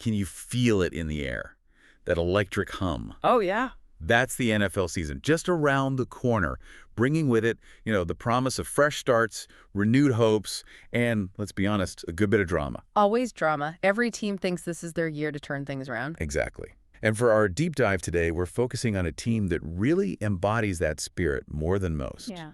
Can you feel it in the air? That electric hum. Oh, yeah. That's the NFL season, just around the corner, bringing with it, the promise of fresh starts, renewed hopes, and, let's be honest, a good bit of drama. Always drama. Every team thinks this is their year to turn things around. Exactly. And for our deep dive today, we're focusing on a team that really embodies that spirit more than most. Yeah.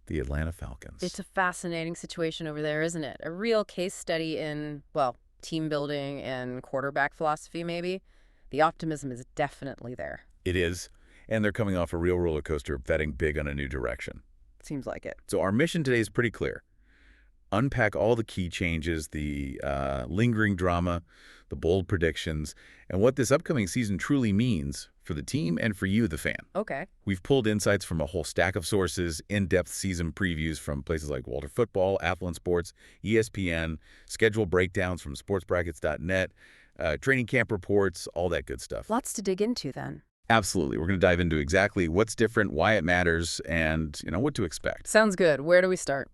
The Atlanta Falcons. It's a fascinating situation over there, isn't it? A real case study in, well, team building and quarterback philosophy, maybe. The optimism is definitely there. It is, and they're coming off a real roller coaster, betting big on a new direction. Seems like it. So our mission today is pretty clear. Unpack all the key changes, the lingering drama, the bold predictions, and what this upcoming season truly means for the team and for you, the fan. Okay. We've pulled insights from a whole stack of sources, in-depth season previews from places like Walter Football, Athlon Sports, ESPN, schedule breakdowns from sportsbrackets.net, training camp reports, all that good stuff. Lots to dig into then. Absolutely. We're going to dive into exactly what's different, why it matters, and what to expect. Sounds good. Where do we start?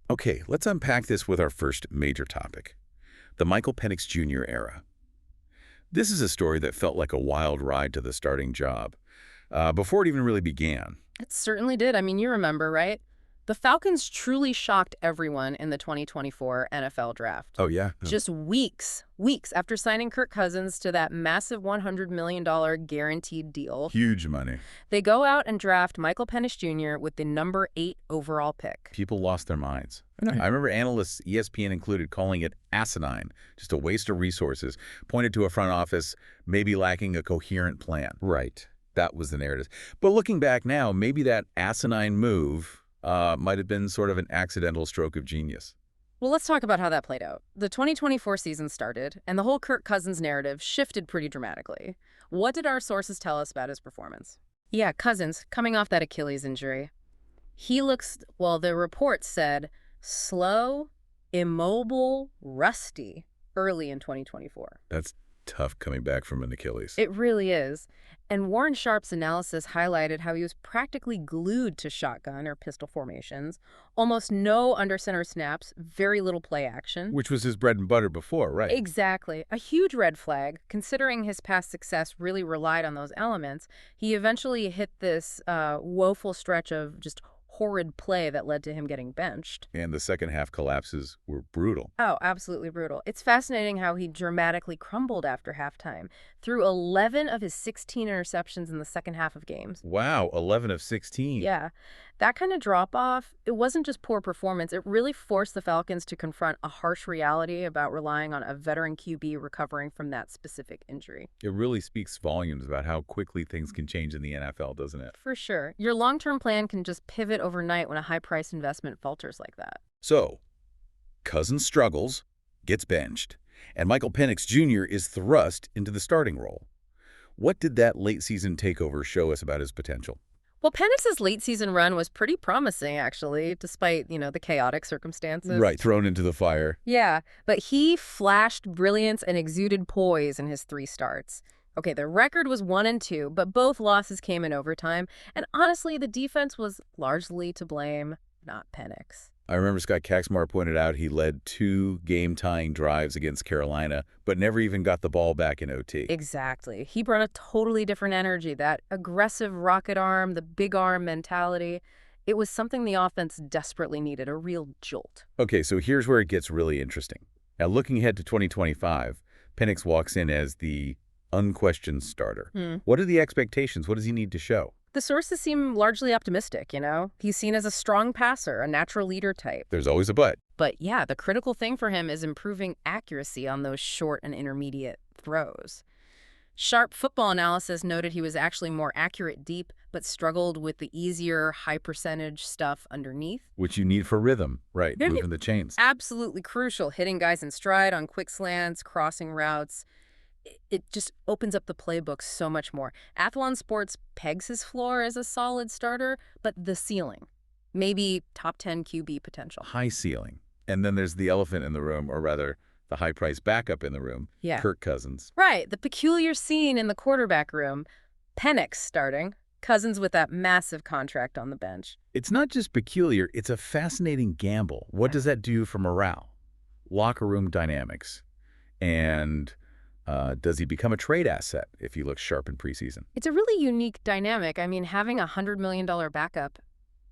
Okay, let's unpack this with our first major topic, the Michael Penix Jr. era. This is a story that felt like a wild ride to the starting job, before it even really began. It certainly did. I mean, you remember, right? The Falcons truly shocked everyone in the 2024 NFL Draft. Oh, yeah? Just weeks after signing Kirk Cousins to that massive $100 million guaranteed deal. Huge money. They go out and draft Michael Penix Jr. with the number 8 overall pick. People lost their minds. I remember analysts, ESPN included, calling it asinine, just a waste of resources, pointed to a front office maybe lacking a coherent plan. Right. That was the narrative. But looking back now, maybe that asinine move might have been sort of an accidental stroke of genius. Well, let's talk about how that played out. The 2024 season started, and the whole Kirk Cousins narrative shifted pretty dramatically. What did our sources tell us about his performance? Yeah, Cousins, coming off that Achilles injury. He looks, well, the report said, slow, immobile, rusty early in 2024. That's tough coming back from an Achilles. It really is. And Warren Sharp's analysis highlighted how he was practically glued to shotgun or pistol formations, almost no under-center snaps, very little play action. Which was his bread and butter before, right? Exactly. A huge red flag, considering his past success really relied on those elements. He eventually hit this woeful stretch of just horrid play that led to him getting benched. And the second half collapses were brutal. Oh, absolutely brutal. It's fascinating how he dramatically crumbled after halftime, threw 11 of his 16 interceptions in the second half of games. Wow, 11 of 16. Yeah. That kind of drop-off, it wasn't just poor performance. It really forced the Falcons to confront a harsh reality about relying on a veteran QB recovering from that specific injury. It really speaks volumes about how quickly things can change in the NFL, doesn't it? For sure. Your long-term plan can just pivot overnight when a high-priced investment falters like that. So, Cousins struggles, gets benched, and Michael Penix Jr. is thrust into the starting role. What did that late-season takeover show us about his potential? Well, Penix's late-season run was pretty promising, actually, despite, the chaotic circumstances. Right, thrown into the fire. Yeah, but he flashed brilliance and exuded poise in his 3 starts. Okay, the record was 1-2, but both losses came in overtime, and honestly, the defense was largely to blame, not Penix. I remember Scott Kaczmar pointed out he led 2 game-tying drives against Carolina, but never even got the ball back in OT. Exactly. He brought a totally different energy, that aggressive rocket arm, the big arm mentality. It was something the offense desperately needed, a real jolt. Okay, so here's where it gets really interesting. Now, looking ahead to 2025, Penix walks in as the unquestioned starter. What are the expectations? What does he need to show? The sources seem largely optimistic, He's seen as a strong passer, a natural leader type. There's always a but. But yeah, the critical thing for him is improving accuracy on those short and intermediate throws. Sharp football analysis noted he was actually more accurate deep, but struggled with the easier, high-percentage stuff underneath. Which you need for rhythm, right, moving the chains. Absolutely crucial, hitting guys in stride on quick slants, crossing routes. It just opens up the playbook so much more. Athlon Sports pegs his floor as a solid starter, but the ceiling, maybe top 10 QB potential. High ceiling. And then there's the elephant in the room, or rather, the high-priced backup in the room, Kirk Cousins. Right, the peculiar scene in the quarterback room. Penix starting, Cousins with that massive contract on the bench. It's not just peculiar, it's a fascinating gamble. What does that do for morale? Locker room dynamics. And Does he become a trade asset if he looks sharp in preseason? It's a really unique dynamic. I mean, having a $100 million backup,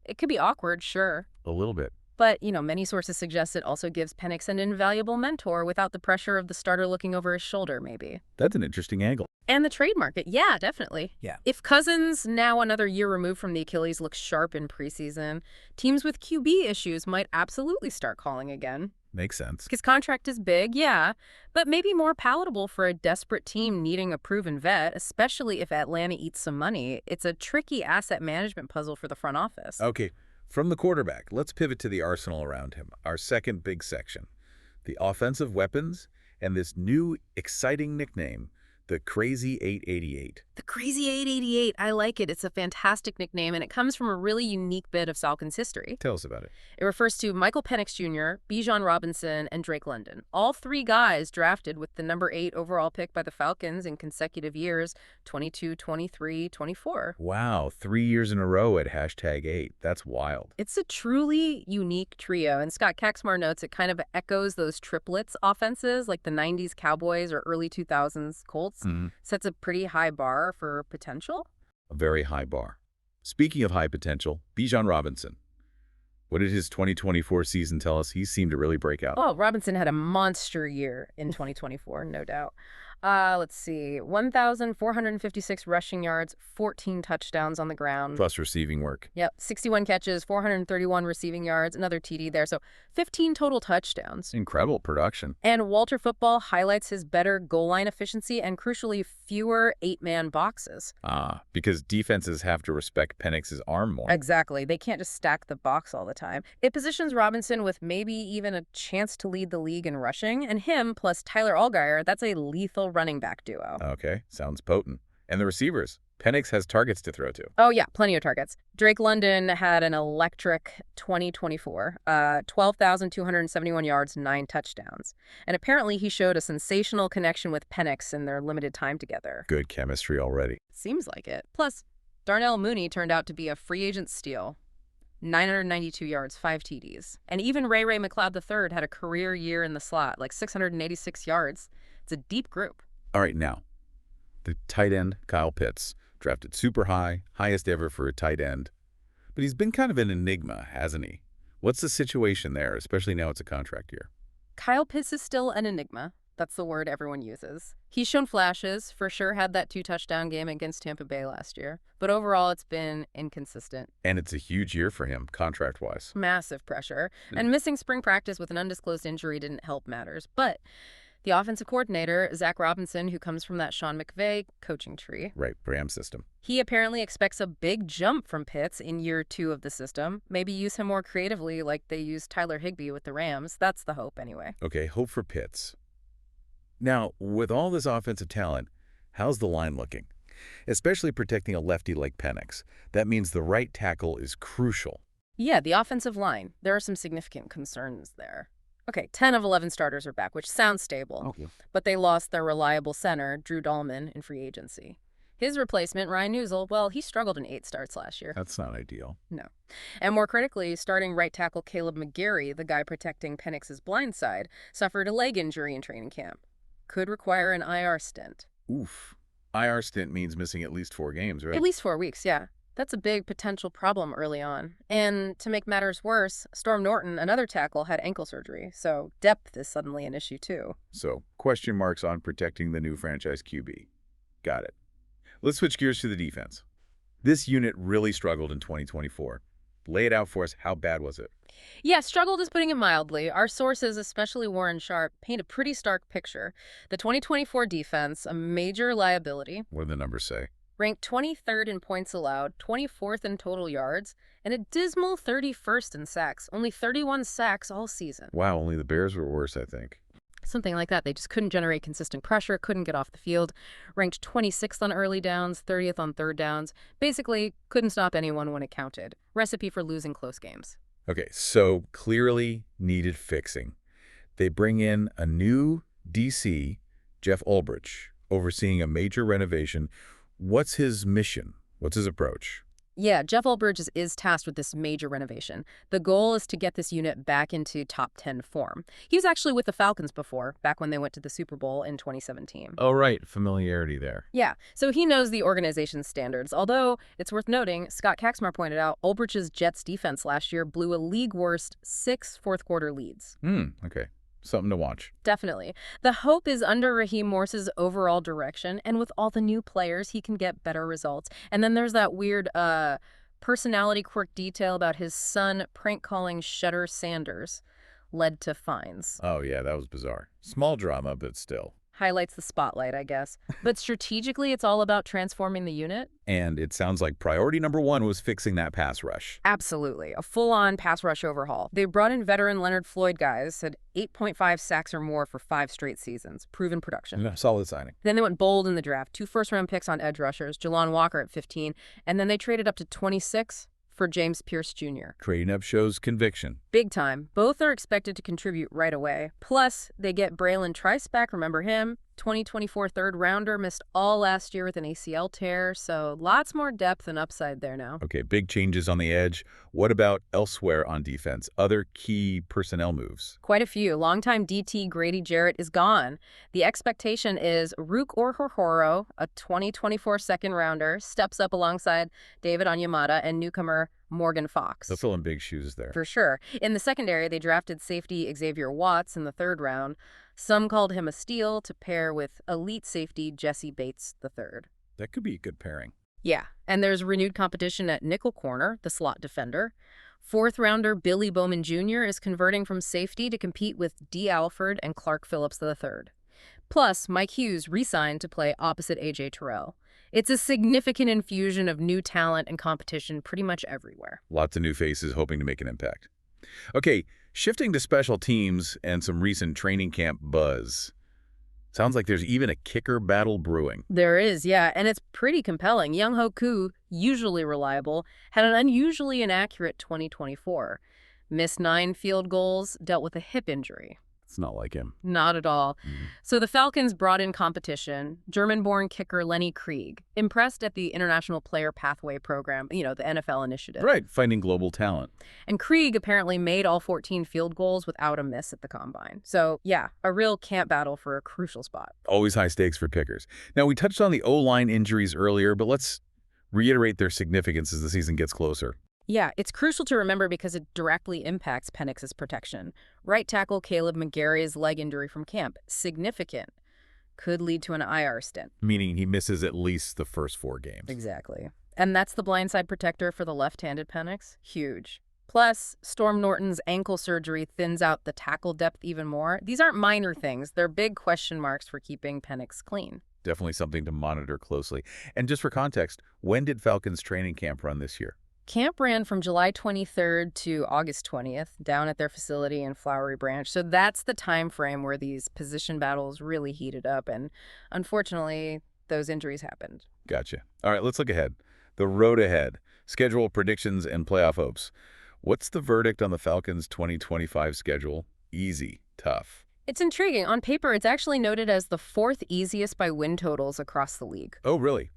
it could be awkward, sure. A little bit. But, many sources suggest it also gives Penix an invaluable mentor without the pressure of the starter looking over his shoulder, maybe. That's an interesting angle. And the trade market. Yeah, definitely. Yeah. If Cousins, now another year removed from the Achilles, looks sharp in preseason, teams with QB issues might absolutely start calling again. Makes sense. His contract is big, yeah, but maybe more palatable for a desperate team needing a proven vet, especially if Atlanta eats some money. It's a tricky asset management puzzle for the front office. Okay, from the quarterback, let's pivot to the arsenal around him, our second big section. The offensive weapons and this new, exciting nickname, the Crazy 888. The Crazy 888, I like it. It's a fantastic nickname, and it comes from a really unique bit of Falcons history. Tell us about it. It refers to Michael Penix Jr., Bijan Robinson, and Drake London. All three guys drafted with the number 8 overall pick by the Falcons in consecutive years, 22, 23, 24. Wow, 3 years in a row at #8. That's wild. It's a truly unique trio, and Scott Kaczmar notes it kind of echoes those triplets offenses like the 90s Cowboys or early 2000s Colts. Sets a pretty high bar for potential. A very high bar. Speaking of high potential, Bijan Robinson. What did his 2024 season tell us? He seemed to really break out. Oh, Robinson had a monster year in 2024, no doubt. Let's see, 1,456 rushing yards, 14 touchdowns on the ground. Plus receiving work. Yep, 61 catches, 431 receiving yards, another TD there, so 15 total touchdowns. Incredible production. And Walter Football highlights his better goal line efficiency and, crucially, fewer 8-man boxes. Because defenses have to respect Penix's arm more. Exactly. They can't just stack the box all the time. It positions Robinson with maybe even a chance to lead the league in rushing, and him plus Tyler Allgeier, that's a lethal running back duo. Okay, sounds potent. And the receivers? Penix has targets to throw to. Oh, yeah, plenty of targets. Drake London had an electric 2024, 12,271 yards, 9 touchdowns. And apparently he showed a sensational connection with Penix in their limited time together. Good chemistry already. Seems like it. Plus, Darnell Mooney turned out to be a free agent steal. 992 yards, 5 TDs. And even Ray McLeod III had a career year in the slot, like 686 yards. It's a deep group. All right, now, the tight end, Kyle Pitts, drafted super high, highest ever for a tight end. But he's been kind of an enigma, hasn't he? What's the situation there, especially now it's a contract year? Kyle Pitts is still an enigma. That's the word everyone uses. He's shown flashes, for sure had that 2-touchdown game against Tampa Bay last year. But overall, it's been inconsistent. And it's a huge year for him, contract-wise. Massive pressure. And missing spring practice with an undisclosed injury didn't help matters. But the offensive coordinator, Zach Robinson, who comes from that Sean McVay coaching tree. Right, Ram system. He apparently expects a big jump from Pitts in year 2 of the system. Maybe use him more creatively like they used Tyler Higbee with the Rams. That's the hope anyway. Okay, hope for Pitts. Now, with all this offensive talent, how's the line looking? Especially protecting a lefty like Penix. That means the right tackle is crucial. Yeah, the offensive line. There are some significant concerns there. Okay, 10 of 11 starters are back, which sounds stable. Okay. But they lost their reliable center, Drew Dahlman, in free agency. His replacement, Ryan Newsel, well, he struggled in 8 starts last year. That's not ideal. No. And more critically, starting right tackle Caleb McGarry, the guy protecting Penix's blind side, suffered a leg injury in training camp. Could require an IR stint. Oof. IR stint means missing at least 4 games, right? At least 4 weeks, yeah. That's a big potential problem early on. And to make matters worse, Storm Norton, another tackle, had ankle surgery, so depth is suddenly an issue too. So, question marks on protecting the new franchise QB. Got it. Let's switch gears to the defense. This unit really struggled in 2024. Lay it out for us. How bad was it? Yeah, struggled is putting it mildly. Our sources, especially Warren Sharp, paint a pretty stark picture. The 2024 defense, a major liability. What do the numbers say? Ranked 23rd in points allowed, 24th in total yards, and a dismal 31st in sacks. Only 31 sacks all season. Wow, only the Bears were worse, I think. Something like that. They just couldn't generate consistent pressure, couldn't get off the field. Ranked 26th on early downs, 30th on third downs. Basically, couldn't stop anyone when it counted. Recipe for losing close games. Okay, so clearly needed fixing. They bring in a new DC, Jeff Ulbrich, overseeing a major renovation. What's his mission? What's his approach? Yeah, Jeff Ulbrich is tasked with this major renovation. The goal is to get this unit back into top 10 form. He was actually with the Falcons before, back when they went to the Super Bowl in 2017. Oh, right. Familiarity there. Yeah, so he knows the organization's standards. Although, it's worth noting, Scott Kaczmar pointed out, Ulbrich's Jets defense last year blew a league-worst 6 fourth-quarter leads. Okay. Something to watch. Definitely. The hope is under Raheem Morse's overall direction, and with all the new players, he can get better results. And then there's that weird personality quirk detail about his son prank-calling Shutter Sanders led to fines. Oh, yeah, that was bizarre. Small drama, but still. Highlights the spotlight, I guess. But strategically, it's all about transforming the unit. And it sounds like priority number one was fixing that pass rush. Absolutely. A full-on pass rush overhaul. They brought in veteran Leonard Floyd guys, had 8.5 sacks or more for 5 straight seasons. Proven production. Yeah, solid signing. Then they went bold in the draft. 2 first-round picks on edge rushers, Jelon Walker at 15, and then they traded up to 26 for James Pierce Jr. Trading up shows conviction. Big time. Both are expected to contribute right away. Plus, they get Braylon Trice back, remember him? 2024 third-rounder, missed all last year with an ACL tear, so lots more depth and upside there now. Okay, big changes on the edge. What about elsewhere on defense? Other key personnel moves? Quite a few. Longtime DT Grady Jarrett is gone. The expectation is Rook Orhorhoro, a 2024 second-rounder, steps up alongside David Onyemata and newcomer Morgan Fox. They'll fill in big shoes there. For sure. In the secondary, they drafted safety Xavier Watts in the 3rd round. Some called him a steal to pair with elite safety Jesse Bates III. That could be a good pairing. Yeah, and there's renewed competition at nickel corner, the slot defender. 4th-rounder Billy Bowman Jr. is converting from safety to compete with D. Alford and Clark Phillips III. Plus, Mike Hughes re-signed to play opposite A.J. Terrell. It's a significant infusion of new talent and competition pretty much everywhere. Lots of new faces hoping to make an impact. Okay, shifting to special teams and some recent training camp buzz. Sounds like there's even a kicker battle brewing. There is, yeah, and it's pretty compelling. Young-Ho Koo, usually reliable, had an unusually inaccurate 2024. Missed 9 field goals, dealt with a hip injury. It's not like him. Not at all. So the Falcons brought in competition. German-born kicker Lenny Krieg, impressed at the International Player Pathway Program, the NFL initiative. Right, finding global talent. And Krieg apparently made all 14 field goals without a miss at the Combine. So, yeah, a real camp battle for a crucial spot. Always high stakes for kickers. Now, we touched on the O-line injuries earlier, but let's reiterate their significance as the season gets closer. Yeah, it's crucial to remember because it directly impacts Penix's protection. Right tackle Caleb McGarry's leg injury from camp, significant. Could lead to an IR stint. Meaning he misses at least the first 4 games. Exactly. And that's the blindside protector for the left-handed Penix. Huge. Plus, Storm Norton's ankle surgery thins out the tackle depth even more. These aren't minor things. They're big question marks for keeping Penix clean. Definitely something to monitor closely. And just for context, when did Falcons training camp run this year? Camp ran from July 23rd to August 20th, down at their facility in Flowery Branch. So that's the time frame where these position battles really heated up, and unfortunately, those injuries happened. Gotcha. All right, let's look ahead. The road ahead. Schedule, predictions, and playoff hopes. What's the verdict on the Falcons' 2025 schedule? Easy, tough. It's intriguing. On paper, it's actually noted as the 4th easiest by win totals across the league. Oh, really?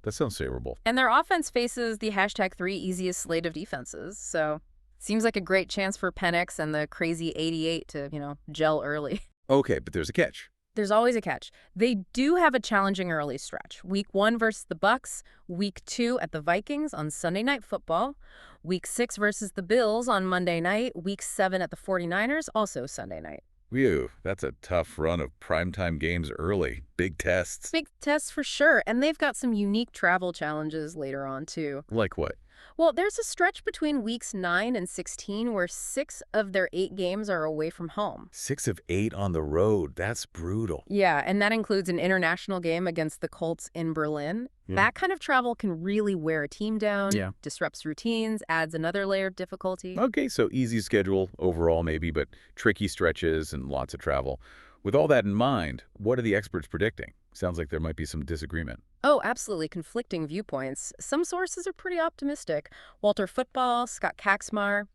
That sounds favorable. And their offense faces the #3 easiest slate of defenses, so seems like a great chance for Penix and the crazy 88 to, gel early. Okay, but there's a catch. There's always a catch. They do have a challenging early stretch. Week 1 versus the Bucs, Week 2 at the Vikings on Sunday Night Football, Week 6 versus the Bills on Monday night, Week 7 at the 49ers, also Sunday night. Phew, that's a tough run of primetime games early. Big tests. Big tests for sure, and they've got some unique travel challenges later on, too. Like what? Well, there's a stretch between weeks 9 and 16 where 6 of their 8 games are away from home. 6 of 8 on the road. That's brutal. Yeah, and that includes an international game against the Colts in Berlin. That kind of travel can really wear a team down, disrupts routines, adds another layer of difficulty. Okay, so easy schedule overall maybe, but tricky stretches and lots of travel. With all that in mind, what are the experts predicting? Sounds like there might be some disagreement. Oh, absolutely. Conflicting viewpoints. Some sources are pretty optimistic. Walter Football, Scott Kaczmar.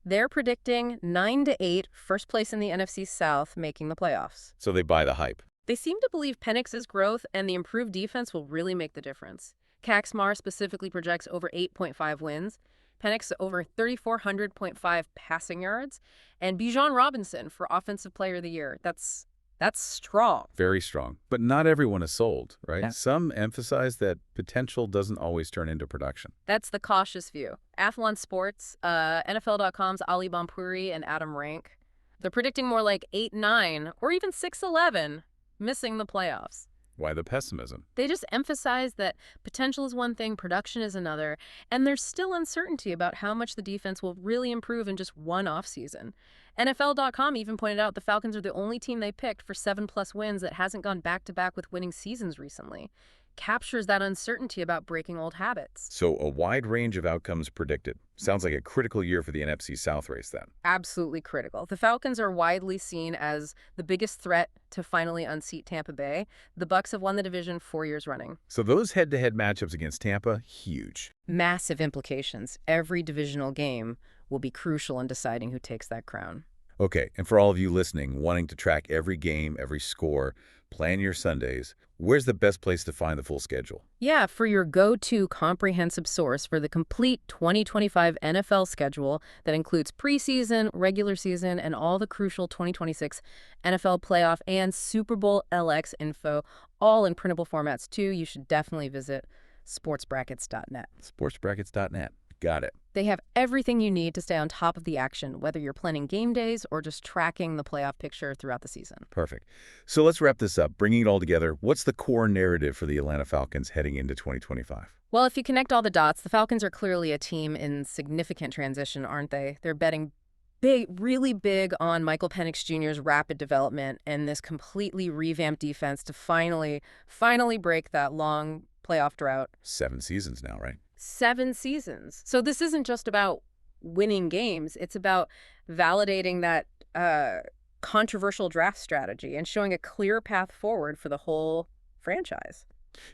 They're predicting 9-8, first place in the NFC South, making the playoffs. So they buy the hype. They seem to believe Penix's growth and the improved defense will really make the difference. Kaxmar specifically projects over 8.5 wins, Penix over 3,400.5 passing yards, and Bijan Robinson for Offensive Player of the Year. That's strong. Very strong. But not everyone is sold, right? Yeah. Some emphasize that potential doesn't always turn into production. That's the cautious view. Athlon Sports, NFL.com's Ali Bonpuri and Adam Rank, they're predicting more like 8-9 or even 6-11, missing the playoffs. Why the pessimism? They just emphasize that potential is one thing, production is another, and there's still uncertainty about how much the defense will really improve in just one offseason. NFL.com even pointed out the Falcons are the only team they picked for 7+ wins that hasn't gone back-to-back with winning seasons recently. Captures that uncertainty about breaking old habits. So a wide range of outcomes predicted. Sounds like a critical year for the NFC South race then. Absolutely critical. The Falcons are widely seen as the biggest threat to finally unseat Tampa Bay. The Bucs have won the division 4 years running. So those head-to-head matchups against Tampa, huge. Massive implications. Every divisional game will be crucial in deciding who takes that crown. Okay, and for all of you listening, wanting to track every game, every score, plan your Sundays, where's the best place to find the full schedule? Yeah, for your go-to comprehensive source for the complete 2025 NFL schedule that includes preseason, regular season, and all the crucial 2026 NFL playoff and Super Bowl LX info, all in printable formats too, you should definitely visit sportsbrackets.net. Sportsbrackets.net. Got it. They have everything you need to stay on top of the action, whether you're planning game days or just tracking the playoff picture throughout the season. Perfect. So let's wrap this up. Bringing it all together, what's the core narrative for the Atlanta Falcons heading into 2025? Well, if you connect all the dots, the Falcons are clearly a team in significant transition, aren't they? They're betting really big on Michael Penix Jr.'s rapid development and this completely revamped defense to finally break that long playoff drought. 7 seasons now, right? 7 seasons. So this isn't just about winning games. It's about validating that controversial draft strategy and showing a clear path forward for the whole franchise.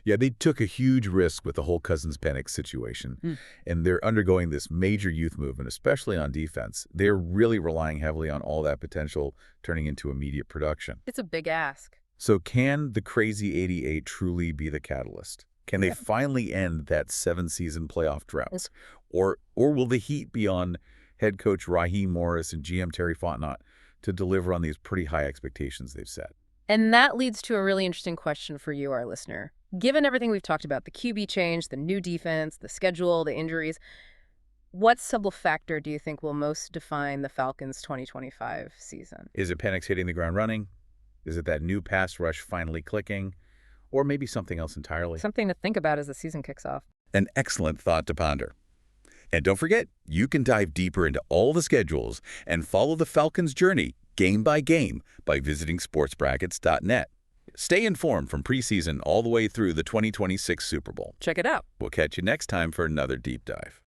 Yeah, they took a huge risk with the whole Cousins-Penix situation, and they're undergoing this major youth movement, especially on defense. They're really relying heavily on all that potential turning into immediate production. It's a big ask. So can the crazy 88 truly be the catalyst? Can they finally end that 7-season playoff drought? Or will the heat be on head coach Raheem Morris and GM Terry Fontenot to deliver on these pretty high expectations they've set? And that leads to a really interesting question for you, our listener. Given everything we've talked about, the QB change, the new defense, the schedule, the injuries, what sub-factor do you think will most define the Falcons' 2025 season? Is it Penix hitting the ground running? Is it that new pass rush finally clicking? Or maybe something else entirely? Something to think about as the season kicks off. An excellent thought to ponder. And don't forget, you can dive deeper into all the schedules and follow the Falcons' journey game by game by visiting sportsbrackets.net. Stay informed from preseason all the way through the 2026 Super Bowl. Check it out. We'll catch you next time for another deep dive.